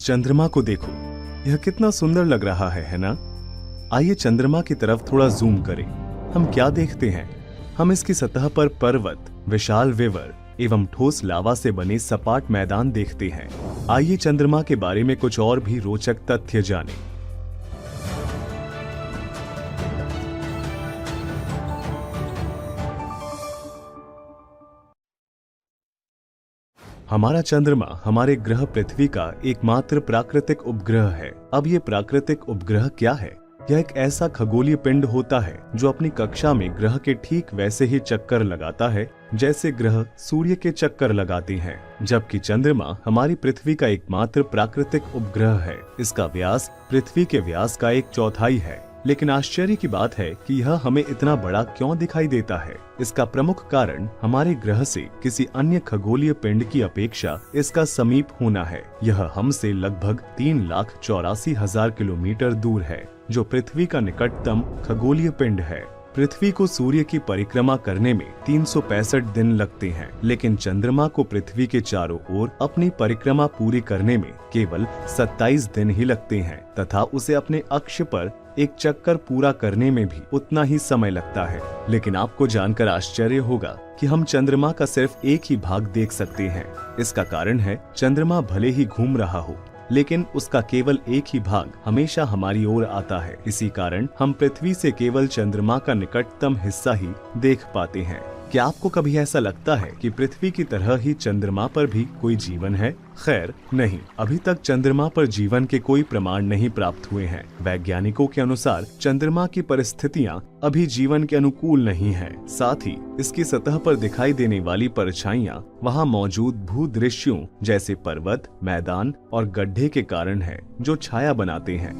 चंद्रमा को देखो, यह कितना सुंदर लग रहा है ना? आइए चंद्रमा की तरफ थोड़ा जूम करें। हम क्या देखते हैं? हम इसकी सतह पर पर्वत, विशाल विवर एवं ठोस लावा से बने सपाट मैदान देखते हैं। आइए चंद्रमा के बारे में कुछ और भी रोचक तथ्य जानें। हमारा चंद्रमा हमारे ग्रह पृथ्वी का एकमात्र प्राकृतिक उपग्रह है। अब ये प्राकृतिक उपग्रह क्या है? यह एक ऐसा खगोलीय पिंड होता है जो अपनी कक्षा में ग्रह के ठीक वैसे ही चक्कर लगाता है जैसे ग्रह सूर्य के चक्कर लगाते हैं, जबकि चंद्रमा हमारी पृथ्वी का एकमात्र प्राकृतिक उपग्रह है। इसका व्यास पृथ्वी के व्यास का 1/4 है। लेकिन आश्चर्य की बात है कि यह हमें इतना बड़ा क्यों दिखाई देता है। इसका प्रमुख कारण हमारे ग्रह से किसी अन्य खगोलीय पिंड की अपेक्षा इसका समीप होना है। यह हमसे लगभग 3,84,000 किलोमीटर दूर है, जो पृथ्वी का निकटतम खगोलीय पिंड है। पृथ्वी को सूर्य की परिक्रमा करने में 365 दिन लगते हैं, लेकिन चंद्रमा को पृथ्वी के चारों ओर अपनी परिक्रमा पूरी करने में केवल 27 दिन ही लगते हैं तथा उसे अपने अक्ष पर एक चक्कर पूरा करने में भी उतना ही समय लगता है। लेकिन आपको जानकर आश्चर्य होगा कि हम चंद्रमा का सिर्फ एक ही भाग देख सकते हैं। इसका कारण है चंद्रमा भले ही घूम रहा हो, लेकिन उसका केवल एक ही भाग हमेशा हमारी ओर आता है। इसी कारण हम पृथ्वी से केवल चंद्रमा का निकटतम हिस्सा ही देख पाते हैं। क्या आपको कभी ऐसा लगता है कि पृथ्वी की तरह ही चंद्रमा पर भी कोई जीवन है? खैर नहीं, अभी तक चंद्रमा पर जीवन के कोई प्रमाण नहीं प्राप्त हुए हैं। वैज्ञानिकों के अनुसार चंद्रमा की परिस्थितियां अभी जीवन के अनुकूल नहीं है। साथ ही इसकी सतह पर दिखाई देने वाली परछाइयां वहां मौजूद भूदृश्यों जैसे पर्वत, मैदान और गड्ढे के कारण है, जो छाया बनाते हैं।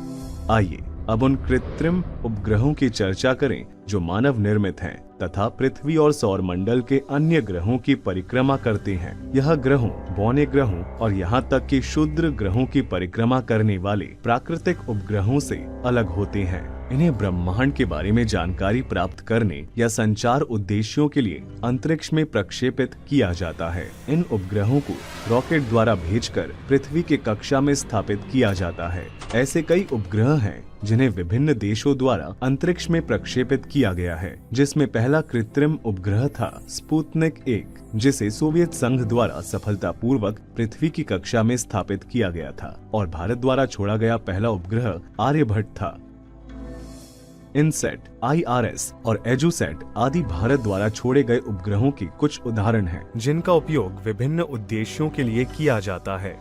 आइए अब उन कृत्रिम उपग्रहों की चर्चा करें जो मानव निर्मित हैं तथा पृथ्वी और सौरमंडल के अन्य ग्रहों की परिक्रमा करते हैं। यह ग्रहों, बौने ग्रहों और यहाँ तक कि क्षुद्र ग्रहों की परिक्रमा करने वाले प्राकृतिक उपग्रहों से अलग होते हैं। इन्हें ब्रह्मांड के बारे में जानकारी प्राप्त करने या संचार उद्देश्यों के लिए अंतरिक्ष में प्रक्षेपित किया जाता है। इन उपग्रहों को रॉकेट द्वारा भेजकर पृथ्वी के कक्षा में स्थापित किया जाता है। ऐसे कई उपग्रह हैं जिन्हें विभिन्न देशों द्वारा अंतरिक्ष में प्रक्षेपित किया गया है, जिसमें पहला कृत्रिम उपग्रह था स्पुतनिक 1, जिसे सोवियत संघ द्वारा सफलतापूर्वक पृथ्वी की कक्षा में स्थापित किया गया था, और भारत द्वारा छोड़ा गया पहला उपग्रह आर्यभट्ट था। इनसेट, IRS और एजुसेट आदि भारत द्वारा छोड़े गए उपग्रहों की कुछ उदाहरण हैं, जिनका उपयोग विभिन्न उद्देश्यों के लिए किया जाता है।